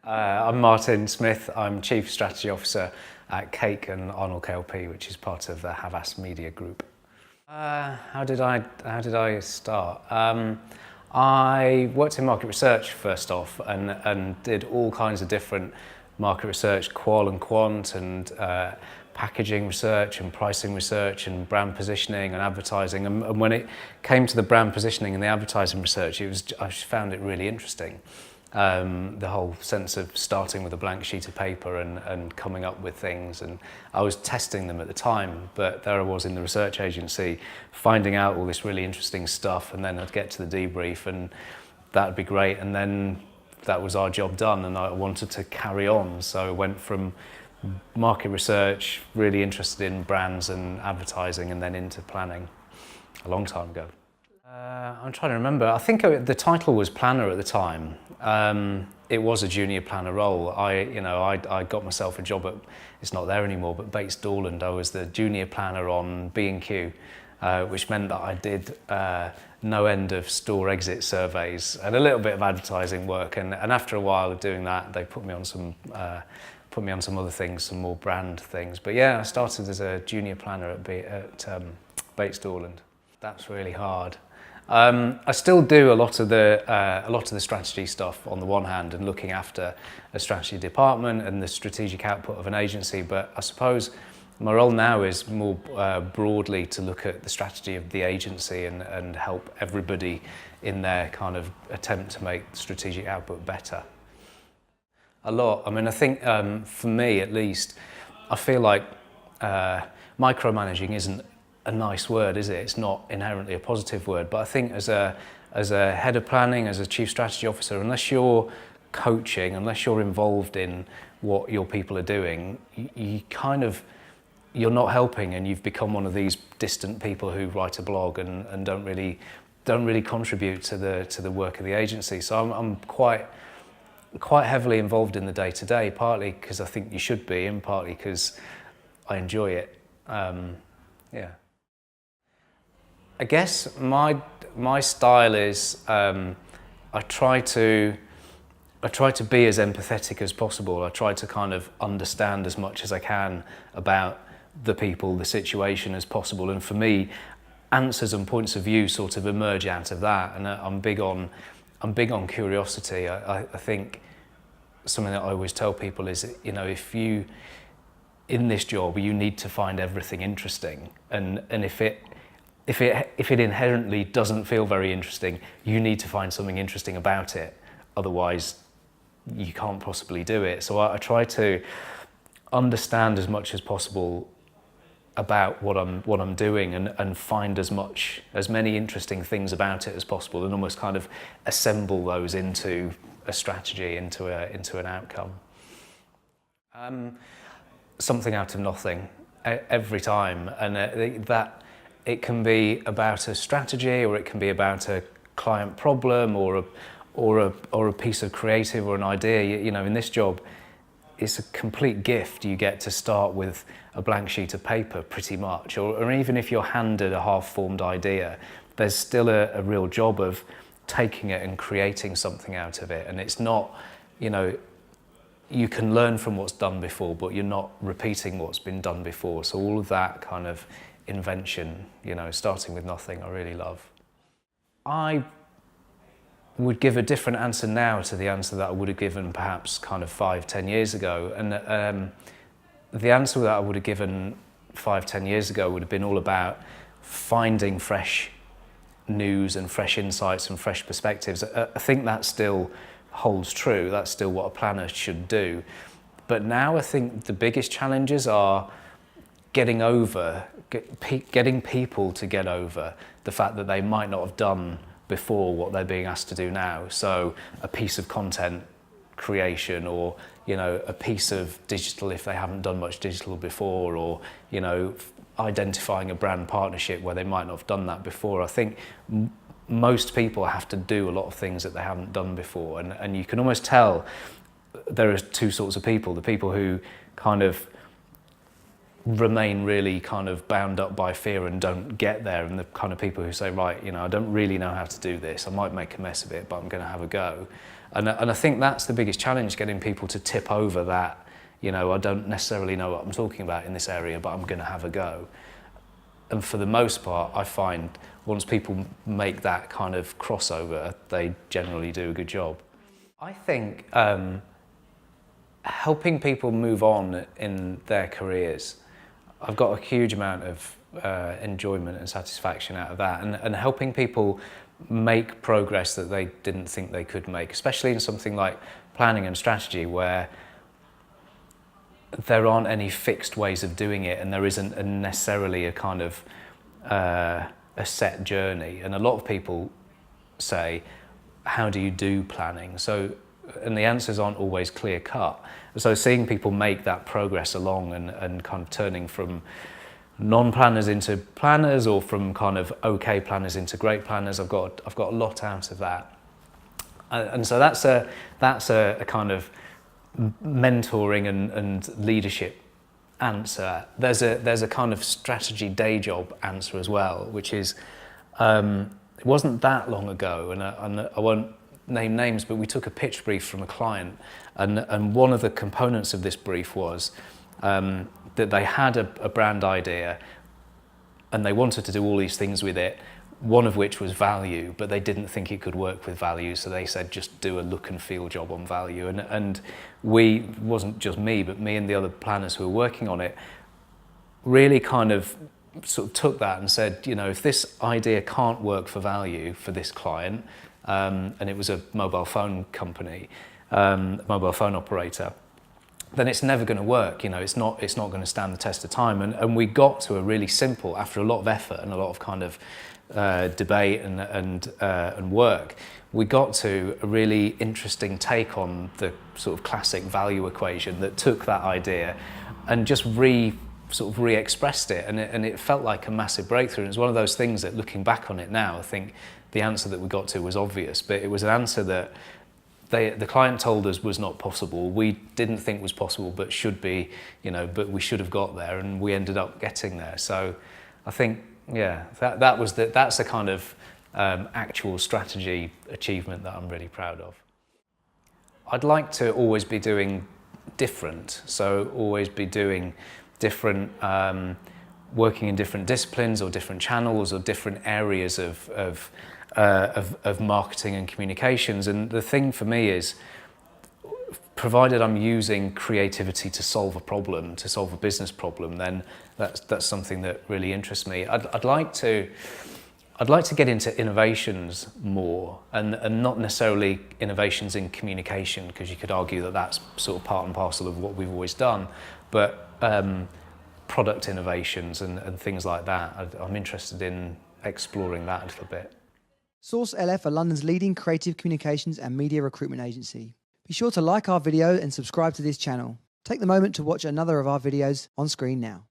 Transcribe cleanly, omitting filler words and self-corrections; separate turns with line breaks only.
I'm Martin Smith. I'm Chief Strategy Officer at Cake and Arnold KLP, which is part of the Havas Media Group. How did I start? I worked in market research first off, and did all kinds of different market research, qual and quant, and packaging research and pricing research and brand positioning and advertising. And when it came to the brand positioning and the advertising research, I just found it really interesting. The whole sense of starting with a blank sheet of paper and coming up with things, and I was testing them at the time, but there I was in the research agency finding out all this really interesting stuff, and then I'd get to the debrief and that'd be great, and then that was our job done, and I wanted to carry on. So I went from market research, really interested in brands and advertising, and then into planning a long time ago. I'm trying to remember. I think the title was planner at the time. It was a junior planner role. I got myself a job at, it's not there anymore, but Bates Dorland. I was the junior planner on B&Q, which meant that I did no end of store exit surveys and a little bit of advertising work. And after a while of doing that, they put me on some other things, some more brand things. But yeah, I started as a junior planner at Bates Dorland. That's really hard. I still do a lot of the strategy stuff on the one hand, and looking after a strategy department and the strategic output of an agency, but I suppose my role now is more broadly to look at the strategy of the agency and help everybody in their kind of attempt to make strategic output better. A lot. I mean, I think for me at least, I feel like micromanaging isn't a nice word, is it? It's not inherently a positive word, but I think as a head of planning, as a chief strategy officer, unless you're coaching, unless you're involved in what your people are doing, you're not helping, and you've become one of these distant people who write a blog and don't really contribute to the work of the agency. So I'm quite heavily involved in the day-to-day, partly because I think you should be, and partly because I enjoy it. Yeah. I guess my style is I try to be as empathetic as possible. I try to kind of understand as much as I can about the people, the situation as possible. And for me, answers and points of view sort of emerge out of that. And I'm big on curiosity. I think something that I always tell people is, if you in this job, you need to find everything interesting, and if it inherently doesn't feel very interesting, you need to find something interesting about it. Otherwise, you can't possibly do it. So I try to understand as much as possible about what I'm doing, and find as many interesting things about it as possible, and almost kind of assemble those into a strategy, into an outcome. Something out of nothing every time, and that it can be about a strategy, or it can be about a client problem, or a piece of creative or an idea. In this job, it's a complete gift. You get to start with a blank sheet of paper, pretty much, or even if you're handed a half-formed idea, there's still a real job of taking it and creating something out of it. And it's not, you can learn from what's done before, but you're not repeating what's been done before. So all of that kind of invention, starting with nothing, I really love. I would give a different answer now to the answer that I would have given perhaps kind of 5-10 years ago. And the answer that I would have given 5-10 years ago would have been all about finding fresh news and fresh insights and fresh perspectives. I think that still holds true. That's still what a planner should do. But now I think the biggest challenges are getting people to get over the fact that they might not have done before what they're being asked to do now. So a piece of content creation, or a piece of digital if they haven't done much digital before, or identifying a brand partnership where they might not have done that before. I think most people have to do a lot of things that they haven't done before, and you can almost tell there are two sorts of people: the people who kind of remain really kind of bound up by fear and don't get there, and the kind of people who say, right, you know, I don't really know how to do this, I might make a mess of it, but I'm going to have a go. And I think that's the biggest challenge, getting people to tip over that, you know, I don't necessarily know what I'm talking about in this area, but I'm going to have a go. And for the most part, I find once people make that kind of crossover, they generally do a good job. I think helping people move on in their careers, I've got a huge amount of enjoyment and satisfaction out of that, and helping people make progress that they didn't think they could make, especially in something like planning and strategy, where there aren't any fixed ways of doing it, and there isn't necessarily a kind of a set journey. And a lot of people say, how do you do planning? And the answers aren't always clear cut. So seeing people make that progress along and kind of turning from non-planners into planners, or from kind of okay planners into great planners, I've got a lot out of that. And so that's a kind of mentoring and leadership answer. There's a kind of strategy day job answer as well, which is it wasn't that long ago, and I won't name names, but we took a pitch brief from a client, and one of the components of this brief was that they had a brand idea and they wanted to do all these things with it, one of which was value, but they didn't think it could work with value, so they said just do a look and feel job on value. And we, wasn't just me, but me and the other planners who were working on it, really kind of sort of took that and said, you know, if this idea can't work for value for this client, and it was a mobile phone company, mobile phone operator, then it's never going to work. You know, it's not going to stand the test of time. And we got to a really simple, after a lot of effort and a lot of kind of debate and work, we got to a really interesting take on the sort of classic value equation that took that idea and just re-expressed it, and it felt like a massive breakthrough. And it's one of those things that, looking back on it now, I think the answer that we got to was obvious, but it was an answer that the client told us was not possible. We didn't think was possible, but should be, you know, but we should have got there, and we ended up getting there. So I think, yeah, that's a kind of actual strategy achievement that I'm really proud of. I'd like to always be doing different, so always be doing different, working in different disciplines or different channels or different areas of marketing and communications. And the thing for me is, provided I'm using creativity to solve a problem, to solve a business problem, then that's something that really interests me. I'd like to get into innovations more, and not necessarily innovations in communication, because you could argue that that's sort of part and parcel of what we've always done, but product innovations and things like that. I'm interested in exploring that a little bit.
Source LF are London's leading creative communications and media recruitment agency. Be sure to like our video and subscribe to this channel. Take the moment to watch another of our videos on screen now.